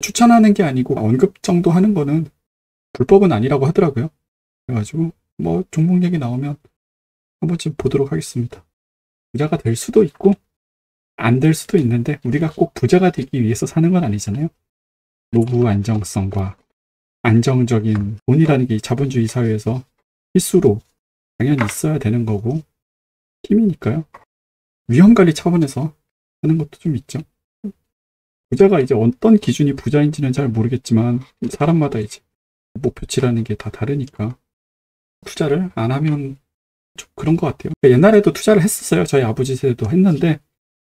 추천하는 게 아니고 언급 정도 하는 거는 불법은 아니라고 하더라고요. 그래가지고 뭐 종목 얘기 나오면 한 번쯤 보도록 하겠습니다. 부자가 될 수도 있고 안 될 수도 있는데 우리가 꼭 부자가 되기 위해서 사는 건 아니잖아요. 노후 안정성과 안정적인 돈이라는 게 자본주의 사회에서 필수로 당연히 있어야 되는 거고 힘이니까요. 위험관리 차원에서 하는 것도 좀 있죠. 부자가 이제 어떤 기준이 부자인지는 잘 모르겠지만 사람마다 이제 목표치라는 게 다 다르니까 투자를 안 하면 좀 그런 것 같아요. 옛날에도 투자를 했었어요. 저희 아버지 세대도 했는데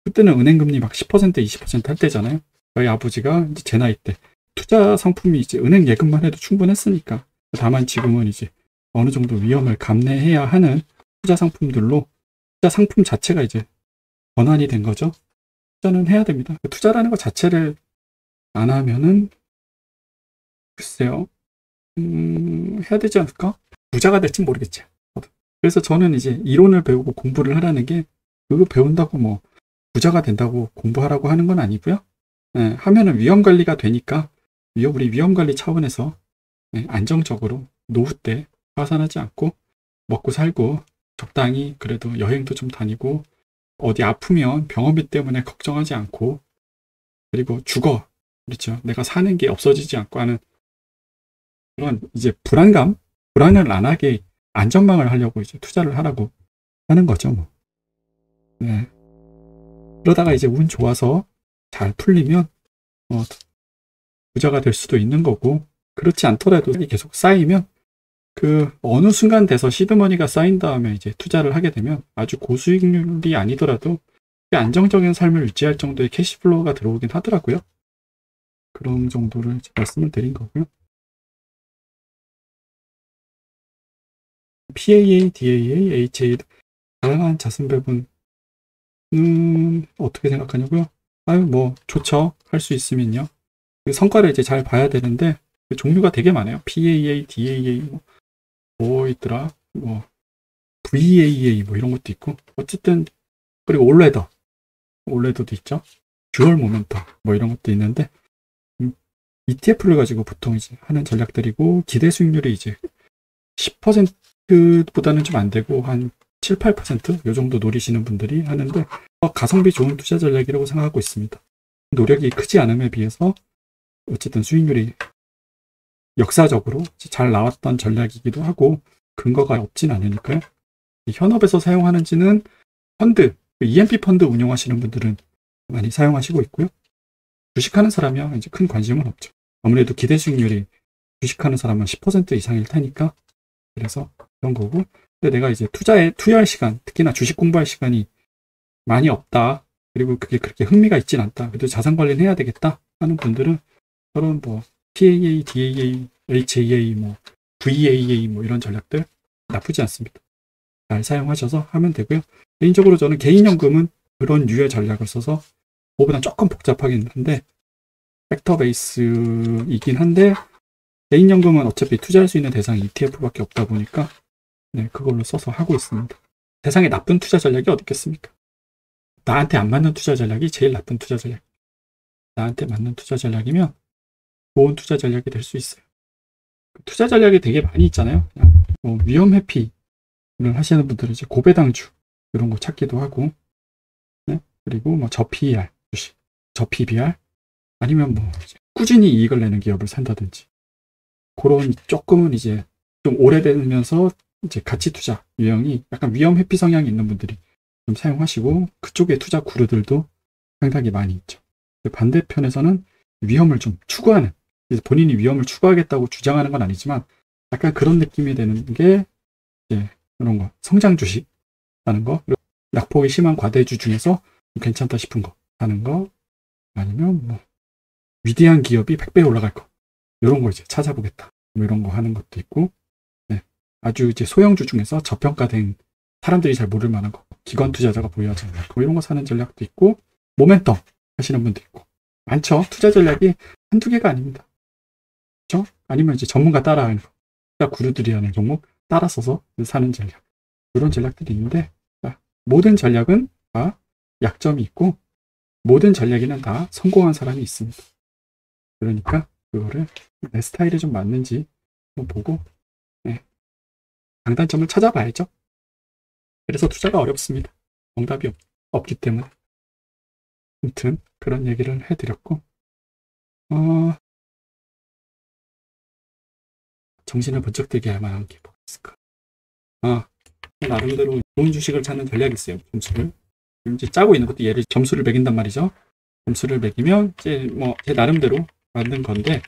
그때는 은행금리 막 10% 20% 할 때잖아요. 저희 아버지가 이제 제 나이 때 투자 상품이 이제 은행 예금만 해도 충분했으니까. 다만 지금은 이제 어느 정도 위험을 감내해야 하는 투자 상품들로 투자 상품 자체가 이제 전환이 된 거죠. 투자는 해야 됩니다. 투자라는 것 자체를 안 하면은 글쎄요. 해야 되지 않을까? 부자가 될진 모르겠지. 그래서 저는 이제 이론을 배우고 공부를 하라는 게 그거 배운다고 뭐 부자가 된다고 공부하라고 하는 건 아니고요. 예, 하면은 위험 관리가 되니까 우리 위험 관리 차원에서 안정적으로 노후 때 파산하지 않고 먹고 살고 적당히 그래도 여행도 좀 다니고 어디 아프면 병원비 때문에 걱정하지 않고 그리고 죽어 그렇죠. 내가 사는 게 없어지지 않고 하는 그런 이제 불안을 안 하게 안전망을 하려고 이제 투자를 하라고 하는 거죠. 뭐. 네. 그러다가 이제 운 좋아서 잘 풀리면 부자가 될 수도 있는 거고 그렇지 않더라도 계속 쌓이면 그 어느 순간 돼서 시드머니가 쌓인 다음에 이제 투자를 하게 되면 아주 고수익률이 아니더라도 안정적인 삶을 유지할 정도의 캐시플로우가 들어오긴 하더라고요. 그런 정도를 말씀을 드린 거고요. PAA, DAA, HA 다양한 자산 배분 어떻게 생각하냐고요? 아유 뭐 좋죠. 할 수 있으면요. 성과를 이제 잘 봐야 되는데 종류가 되게 많아요. PAA, DAA 뭐 있더라? 뭐 VAA 뭐 이런 것도 있고 어쨌든 그리고 올레더도 있죠. 듀얼 모멘텀 뭐 이런 것도 있는데 ETF를 가지고 보통 이제 하는 전략들이고 기대 수익률이 이제 10%보다는 좀 안 되고 한 7, 8%요 정도 노리시는 분들이 하는데 가성비 좋은 투자 전략이라고 생각하고 있습니다. 노력이 크지 않음에 비해서 어쨌든 수익률이 역사적으로 잘 나왔던 전략이기도 하고 근거가 없진 않으니까요. 현업에서 사용하는지는 펀드, EMP 펀드 운영하시는 분들은 많이 사용하시고 있고요. 주식하는 사람이야 이제 큰 관심은 없죠. 아무래도 기대 수익률이 주식하는 사람은 10% 이상일 테니까 그래서 그런 거고 근데 내가 이제 투여할 시간 특히나 주식 공부할 시간이 많이 없다 그리고 그게 그렇게 흥미가 있진 않다 그래도 자산 관리는 해야 되겠다 하는 분들은 저런 뭐 PAA, DAA, HAA, 뭐 VAA 뭐 이런 전략들 나쁘지 않습니다. 잘 사용하셔서 하면 되고요. 개인적으로 저는 개인연금은 그런 류의 전략을 써서 그거보다 조금 복잡하긴 한데 팩터 베이스이긴 한데 개인연금은 어차피 투자할 수 있는 대상이 ETF밖에 없다 보니까 그걸로 써서 하고 있습니다. 세상에 나쁜 투자 전략이 어디 있겠습니까? 나한테 안 맞는 투자 전략이 제일 나쁜 투자 전략. 나한테 맞는 투자 전략이면 좋은 투자 전략이 될 수 있어요. 투자 전략이 되게 많이 있잖아요. 그냥 뭐 위험 회피를 하시는 분들은 이제 고배당주 이런 거 찾기도 하고 그리고 뭐 저PER 주식, 저PBR 아니면 뭐 꾸준히 이익을 내는 기업을 산다든지 그런 조금은 이제 좀 오래되면서 이제 가치 투자 유형이 약간 위험 회피 성향이 있는 분들이 좀 사용하시고 그쪽의 투자 구루들도 상당히 많이 있죠. 반대편에서는 위험을 좀 추구하는 본인이 위험을 추구하겠다고 주장하는 건 아니지만 약간 그런 느낌이 되는 게 이제 그런 거 성장 주식 하는 거 낙폭이 심한 과대주 중에서 괜찮다 싶은 거 하는 거 아니면 뭐 위대한 기업이 100배 올라갈 거 이런 거 이제 찾아보겠다 뭐 이런 거 하는 것도 있고 아주 이제 소형주 중에서 저평가된 사람들이 잘 모를 만한 거 기관 투자자가 보유하지 않는 거 이런 거 사는 전략도 있고 모멘텀 하시는 분도 있고 많죠. 투자 전략이 한두 개가 아닙니다. 그렇죠? 아니면 이제 전문가 따라하는 거 투자 구루들이 하는 종목 따라 써서 사는 전략 이런 전략들이 있는데 모든 전략은 다 약점이 있고 모든 전략에는 다 성공한 사람이 있습니다. 그러니까 그거를 내 스타일에 좀 맞는지 한번 보고 네. 장단점을 찾아봐야죠. 그래서 투자가 어렵습니다. 정답이 없기 때문에. 아무튼 그런 얘기를 해드렸고 정신을 번쩍 들게 할 만한 게 뭐가 있을까? 나름대로 좋은 주식을 찾는 전략이 있어요. 점수를 이제 짜고 있는 것도 얘를 점수를 매긴단 말이죠. 점수를 매기면 이제 뭐 제 나름대로 만든 건데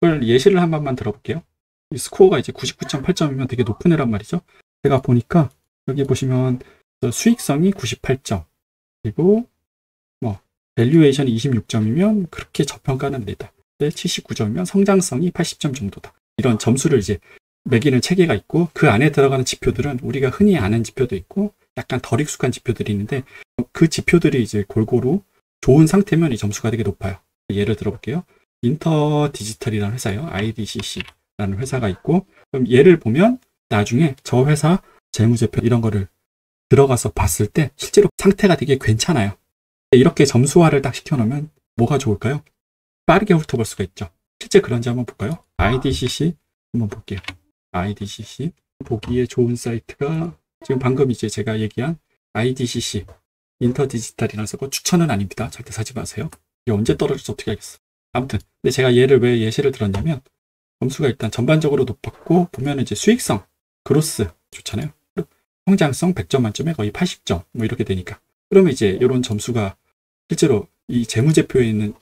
그걸 예시를 한 번만 들어볼게요. 이 스코어가 이제 99.8점이면 되게 높은 애란 말이죠. 제가 보니까 여기 보시면 수익성이 98점 그리고 뭐 밸류에이션이 26점이면 그렇게 저평가는 되다. 79점이면 성장성이 80점 정도다. 이런 점수를 이제 매기는 체계가 있고 그 안에 들어가는 지표들은 우리가 흔히 아는 지표도 있고 약간 덜 익숙한 지표들이 있는데 그 지표들이 이제 골고루 좋은 상태면 이 점수가 되게 높아요. 예를 들어볼게요. 인터 디지털이라는 회사예요. IDCC라는 회사가 있고 그럼 얘를 보면 나중에 저 회사 재무제표 이런 거를 들어가서 봤을 때 실제로 상태가 되게 괜찮아요. 이렇게 점수화를 딱 시켜놓으면 뭐가 좋을까요? 빠르게 훑어볼 수가 있죠. 실제 그런지 한번 볼까요? IDCC 한번 볼게요. IDCC 보기에 좋은 사이트가 지금 방금 이제 제가 얘기한 IDCC 인터디지털이라는 거 추천은 아닙니다. 절대 사지 마세요. 이게 언제 떨어질지 어떻게 알겠어. 아무튼 근데 제가 얘를 왜 예시를 들었냐면 점수가 일단 전반적으로 높았고 보면 이제 수익성, 그로스 좋잖아요. 성장성 100점 만점에 거의 80점 뭐 이렇게 되니까 그러면 이제 이런 점수가 실제로 이 재무제표에 있는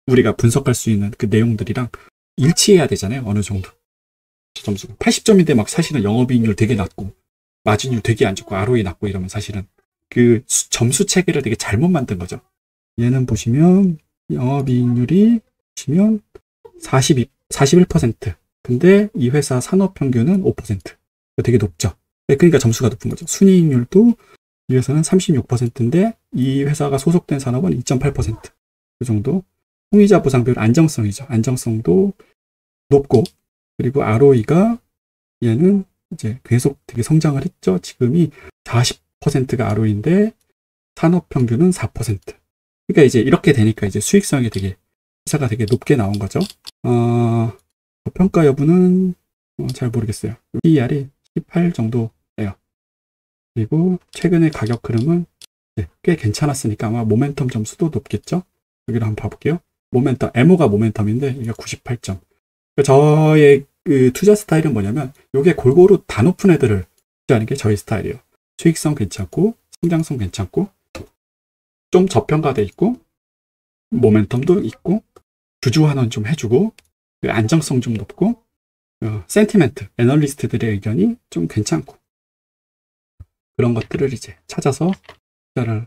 우리가 분석할 수 있는 그 내용들이랑 일치해야 되잖아요. 어느 정도. 점수가 80점인데 막 사실은 영업이익률 되게 낮고 마진율 되게 안 좋고 ROE 낮고 이러면 사실은 그 점수 체계를 되게 잘못 만든 거죠. 얘는 보시면 영업이익률이 보시면 41%. 근데 이 회사 산업평균은 5%. 되게 높죠. 그러니까 점수가 높은 거죠. 순이익률도 이 회사는 36%인데 이 회사가 소속된 산업은 2.8%. 그 정도. 통이자 보상 비율 안정성이죠. 안정성도 높고 그리고 ROE가 얘는 이제 계속 되게 성장을 했죠. 지금이 40%가 ROE인데 산업 평균은 4%. 그러니까 이제 이렇게 되니까 이제 수익성이 되게 회사가 되게 높게 나온 거죠. 평가 여부는 잘 모르겠어요. PER이 18 정도예요. 그리고 최근의 가격 흐름은 꽤 괜찮았으니까 아마 모멘텀 점수도 높겠죠. 여기를 한번 봐볼게요. 모멘텀, MO가 모멘텀인데 이게 98점. 저의 그 투자 스타일은 뭐냐면 이게 골고루 다 높은 애들을 투자하는 게 저희 스타일이에요. 수익성 괜찮고 성장성 괜찮고 좀 저평가돼 있고 모멘텀도 있고 주주환원 좀 해주고 안정성 좀 높고 센티멘트, 애널리스트들의 의견이 좀 괜찮고 그런 것들을 이제 찾아서 투자를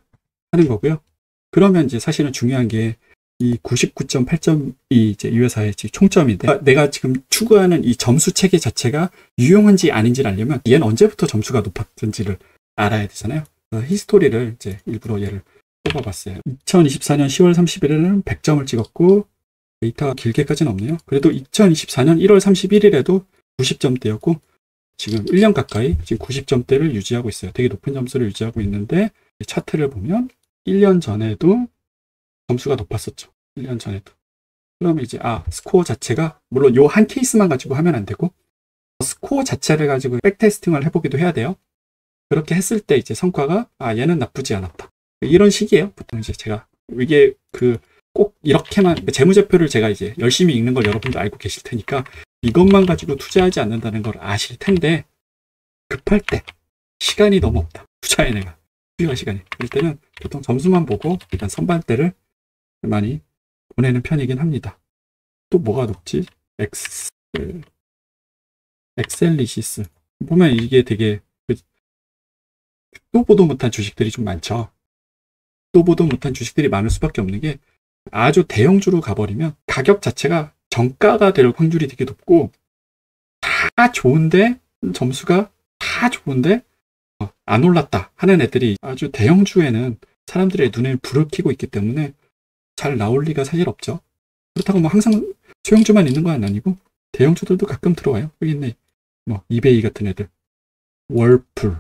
하는 거고요. 그러면 이제 사실은 중요한 게 이 99.8점이 이제 이 회사의 총점인데 내가 지금 추구하는 이 점수 체계 자체가 유용한지 아닌지를 알려면 얘는 언제부터 점수가 높았는지를 알아야 되잖아요. 히스토리를 이제 일부러 얘를 뽑아봤어요. 2024년 10월 30일에는 100점을 찍었고 데이터가 길게까지는 없네요. 그래도 2024년 1월 31일에도 90점대였고 지금 1년 가까이 지금 90점대를 유지하고 있어요. 되게 높은 점수를 유지하고 있는데 차트를 보면 1년 전에도 점수가 높았었죠. 1년 전에도. 그러면 이제 스코어 자체가 물론 요 한 케이스만 가지고 하면 안 되고 스코어 자체를 가지고 백테스팅을 해보기도 해야 돼요. 그렇게 했을 때 이제 성과가 얘는 나쁘지 않았다. 이런 식이에요. 보통 이제 제가 이게 꼭 이렇게만 재무제표를 제가 이제 열심히 읽는 걸 여러분도 알고 계실 테니까 이것만 가지고 투자하지 않는다는 걸 아실 텐데 급할 때 시간이 너무 없다. 투자에 내가 필요한 시간이. 그럴 때는 보통 점수만 보고 일단 선반대를 많이 보내는 편이긴 합니다. 또 뭐가 높지? 엑셀리시스 보면 이게 되게 또 보도 못한 주식들이 좀 많죠. 또 보도 못한 주식들이 많을 수밖에 없는 게 아주 대형주로 가버리면 가격 자체가 정가가 될 확률이 되게 높고 다 좋은데 점수가 다 좋은데 안 올랐다 하는 애들이 아주 대형주에는 사람들의 눈에 불을 켜고 있기 때문에 잘 나올 리가 사실 없죠. 그렇다고 뭐 항상 소형주만 있는 건 아니고 대형주들도 가끔 들어와요. 여기 있네. 뭐 이베이 같은 애들, 월풀,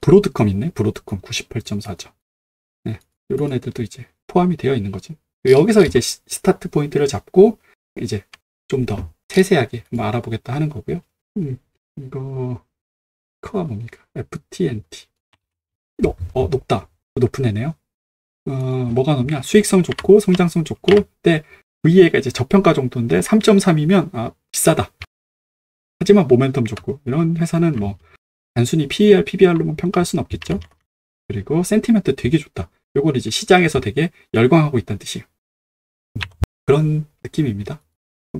브로드컴 있네. 브로드컴 98.4점. 네, 이런 애들도 이제 포함이 되어 있는 거지. 여기서 이제 스타트 포인트를 잡고 이제 좀 더 세세하게 한번 알아보겠다 하는 거고요. 이거 커가 뭡니까? FTNT. 높다. 높은 애네요. 뭐가 높냐? 수익성 좋고 성장성 좋고, 근데 VA가 이제 저평가 정도인데 3.3이면 비싸다. 하지만 모멘텀 좋고, 이런 회사는 뭐 단순히 PER, PBR로만 평가할 수는 없겠죠. 그리고 센티멘트 되게 좋다. 요걸 이제 시장에서 되게 열광하고 있다는 뜻이에요. 그런 느낌입니다.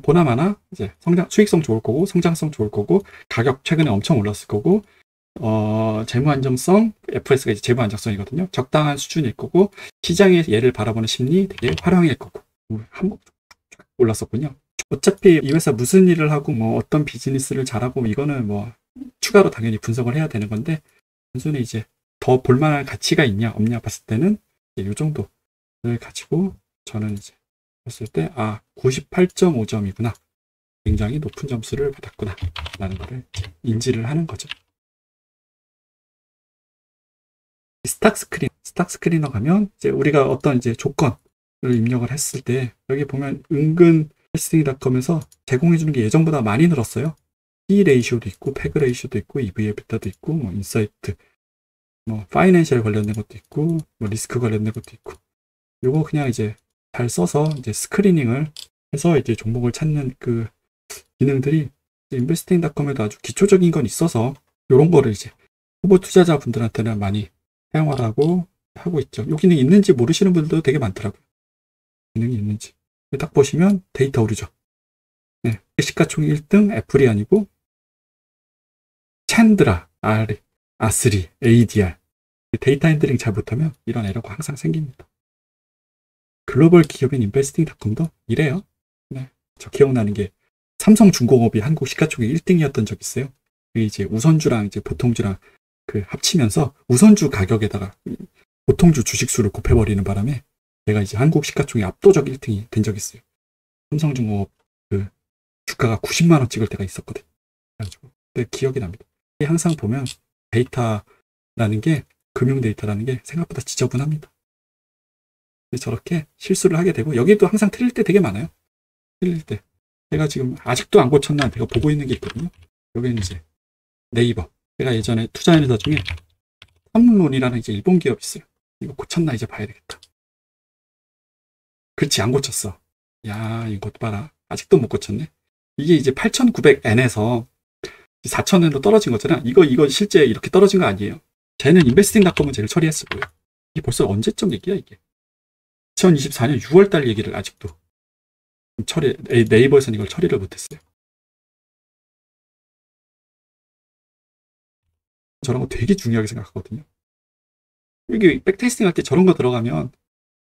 보나마나 이제 수익성 좋을 거고, 성장성 좋을 거고, 가격 최근에 엄청 올랐을 거고, 재무 안정성, FS가 이제 재무 안정성이거든요. 적당한 수준일 거고, 시장의 얘를 바라보는 심리 되게 화려할 거고, 한번 쫙 올랐었군요. 어차피 이 회사 무슨 일을 하고 뭐 어떤 비즈니스를 잘하고 이거는 뭐 추가로 당연히 분석을 해야 되는 건데, 단순히 이제 더 볼만한 가치가 있냐 없냐 봤을 때는 이 정도를 가지고 저는 이제 봤을 때 98.5점이구나. 굉장히 높은 점수를 받았구나 라는 거를 인지를 하는 거죠. 스탁 스크리너 가면 이제 우리가 어떤 이제 조건을 입력을 했을 때 여기 보면 은근 investing.com에서 제공해 주는 게 예전보다 많이 늘었어요. P 레이쇼도 있고, 패그 레이쇼도 있고, EV 에비타도 있고, 뭐 인사이트, 뭐 파이낸셜 관련된 것도 있고, 뭐 리스크 관련된 것도 있고. 요거 그냥 이제 잘 써서 이제 스크리닝을 해서 이제 종목을 찾는 그 기능들이 investing.com에도 아주 기초적인 건 있어서 요런 거를 이제 후보 투자자분들한테는 많이 사용하라고 하고 있죠. 요 기능이 있는지 모르시는 분들도 되게 많더라고요. 기능이 있는지. 딱 보시면 데이터 오르죠. 네. 시가총액 1등 애플이 아니고 챈드라, 아스리, ADR. 데이터 핸들링 잘 못하면 이런 에러가 항상 생깁니다. 글로벌 기업인 investing.com도 이래요. 네. 저 기억나는 게 삼성중공업이 한국 시가총액 1등이었던 적이 있어요. 이제 우선주랑 이제 보통주랑 그 합치면서 우선주 가격에다가 보통주 주식수를 곱해버리는 바람에 내가 이제 한국 시가총액 압도적 1등이 된 적이 있어요. 삼성중공업 그 주가가 90만 원 찍을 때가 있었거든. 그래가지고 근데 기억이 납니다. 항상 보면 데이터라는 게 금융 데이터라는 게 생각보다 지저분합니다. 저렇게 실수를 하게 되고 여기도 항상 틀릴 때 되게 많아요. 틀릴 때. 제가 지금 아직도 안 고쳤나 제가 보고 있는 게 있거든요. 여기는 이제 네이버. 제가 예전에 투자한 회사 중에 삼론이라는 이제 일본 기업이 있어요. 이거 고쳤나 이제 봐야 되겠다. 그렇지, 안 고쳤어. 야, 이것 봐라. 아직도 못 고쳤네. 이게 이제 8,900엔에서 4,000엔으로 떨어진 거잖아. 이거 실제 이렇게 떨어진 거 아니에요. 쟤는 investing.com은 제일 처리했을 거예요. 이게 벌써 언제적 얘기야, 이게. 2024년 6월달 얘기를 아직도 네이버에서는 이걸 처리를 못했어요. 저런 거 되게 중요하게 생각하거든요. 이게 백테스팅 할 때 저런 거 들어가면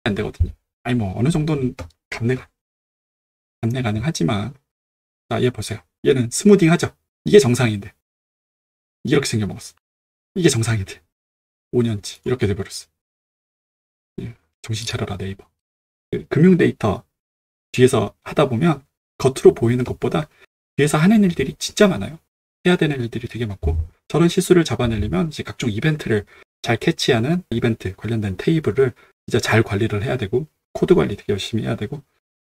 안 되거든요. 아니 뭐 어느 정도는 감내 가능하지만 자, 얘 보세요. 얘는 스무딩 하죠. 이게 정상인데 이렇게 생겨먹었어. 이게 정상인데 5년치 이렇게 돼버렸어. 정신 차려라 네이버. 금융 데이터 뒤에서 하다 보면 겉으로 보이는 것보다 뒤에서 하는 일들이 진짜 많아요. 해야 되는 일들이 되게 많고 저런 실수를 잡아내려면 이제 각종 이벤트를 잘 캐치하는 이벤트 관련된 테이블을 이제 잘 관리를 해야 되고 코드 관리 되게 열심히 해야 되고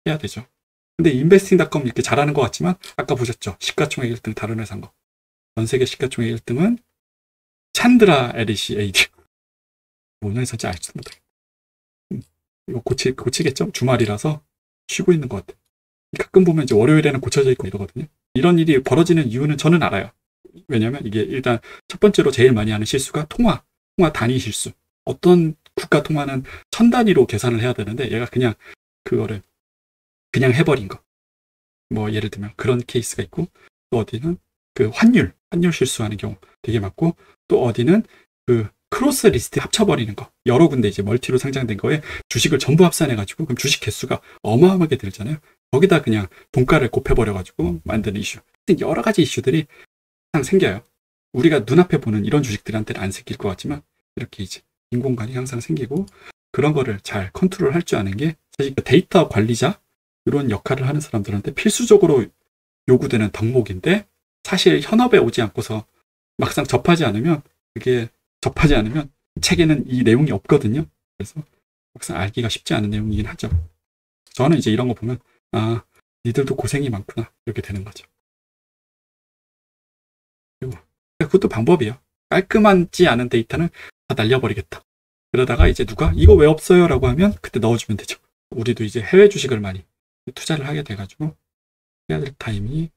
해야 되죠. 근데 investing.com 이렇게 잘하는 것 같지만 아까 보셨죠? 시가총액 1등 다른 회사인 거. 전 세계 시가총액 1등은 챈드라 LEC AD. 뭔 회사인지 알지도 못해. 이거 고치겠죠? 주말이라서 쉬고 있는 것 같아. 가끔 보면 이제 월요일에는 고쳐져 있고 이러거든요. 이런 일이 벌어지는 이유는 저는 알아요. 왜냐면 이게 일단 첫 번째로 제일 많이 하는 실수가 통화 단위 실수. 어떤 국가 통화는 1000단위로 계산을 해야 되는데 얘가 그냥 그거를 그냥 해버린 거. 뭐 예를 들면 그런 케이스가 있고 또 어디는 그 환율 실수하는 경우 되게 많고 또 어디는 그 크로스 리스트 합쳐버리는 거. 여러 군데 이제 멀티로 상장된 거에 주식을 전부 합산해가지고 그럼 주식 개수가 어마어마하게 들잖아요. 거기다 그냥 돈가를 곱해버려가지고 만드는 이슈. 여러 가지 이슈들이 항상 생겨요. 우리가 눈앞에 보는 이런 주식들한테는 안 생길 것 같지만 이렇게 이제 빈 공간이 항상 생기고 그런 거를 잘 컨트롤 할 줄 아는 게 사실 데이터 관리자 이런 역할을 하는 사람들한테 필수적으로 요구되는 덕목인데 사실 현업에 오지 않고서 막상 접하지 않으면 책에는 이 내용이 없거든요. 그래서 막상 알기가 쉽지 않은 내용이긴 하죠. 저는 이제 이런 거 보면 니들도 고생이 많구나 이렇게 되는 거죠. 그리고 그것도 방법이에요. 깔끔하지 않은 데이터는 다 날려버리겠다. 그러다가 이제 누가 이거 왜 없어요? 라고 하면 그때 넣어주면 되죠. 우리도 이제 해외 주식을 많이 투자를 하게 돼가지고 해야 될 타임이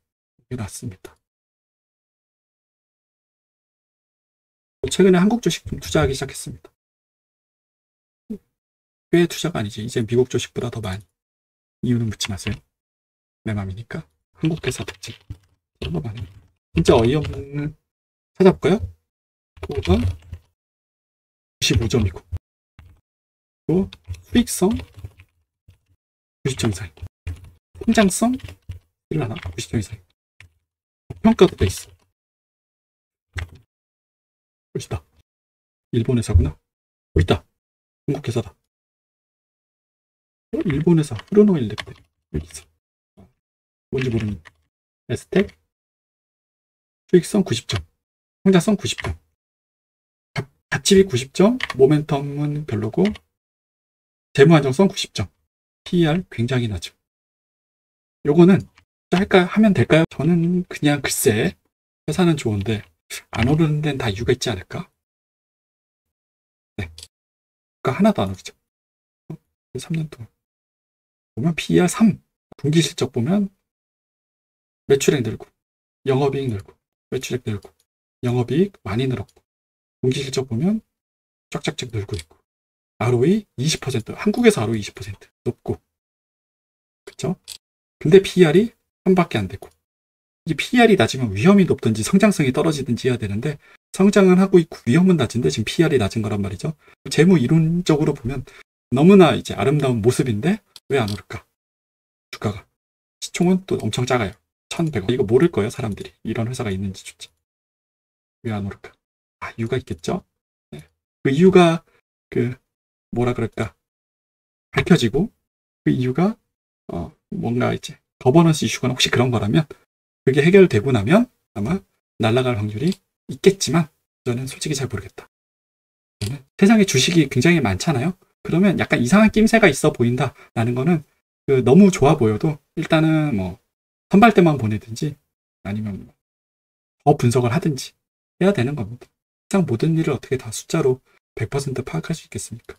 왔습니다. 최근에 한국 주식 좀 투자하기 시작했습니다. 해외 투자가 아니지. 이제 미국 주식보다 더 많이. 이유는 묻지 마세요. 내 맘이니까. 한국 회사 특징. 더 많이. 진짜 어이없는 찾아볼까요? 그거가 95점이고 또 수익성 90점 이상, 성장성 일라나 90점 이상, 평가도 돼 있어. 멋있다. 일본 회사구나. 있다. 한국 회사다. 일본 회사 프로노 일렉트 여기 있어. 뭔지 모르는 에스텍 수익성 90점, 성장성 90점, 가치비 90점, 모멘텀은 별로고 재무 안정성 90점, PER 굉장히 낮죠. 요거는 할까 하면 될까요? 저는 그냥 글쎄 회사는 좋은데 안 오르는 데는 다 이유가 있지 않을까? 네. 그러니까 하나도 안 오르죠. 3년 동안 보면 PER 3, 분기 실적 보면 매출액 늘고 영업이익 늘고 매출액 늘고 영업이익 많이 늘었고 분기 실적 보면 쫙쫙쫙 늘고 있고 ROE 20%, 한국에서 ROE 20% 높고 그쵸? 근데 PER이 3밖에 안 되고 이 PER이 낮으면 위험이 높든지 성장성이 떨어지든지 해야 되는데 성장은 하고 있고 위험은 낮은데 지금 PER이 낮은 거란 말이죠. 재무 이론적으로 보면 너무나 이제 아름다운 모습인데 왜 안 오를까? 주가가 시총은 또 엄청 작아요. 1,100원. 이거 모를 거예요, 사람들이. 이런 회사가 있는지조차. 왜 안 오를까? 이유가 있겠죠? 네. 그 이유가 뭐라 그럴까? 밝혀지고 그 이유가 뭔가 이제 거버넌스 이슈거나 혹시 그런 거라면 그게 해결되고 나면 아마 날아갈 확률이 있겠지만 저는 솔직히 잘 모르겠다. 저는 세상에 주식이 굉장히 많잖아요. 그러면 약간 이상한 낌새가 있어 보인다라는 거는 너무 좋아 보여도 일단은 뭐 선발대만 보내든지 아니면 더 분석을 하든지 해야 되는 겁니다. 세상 모든 일을 어떻게 다 숫자로 100% 파악할 수 있겠습니까?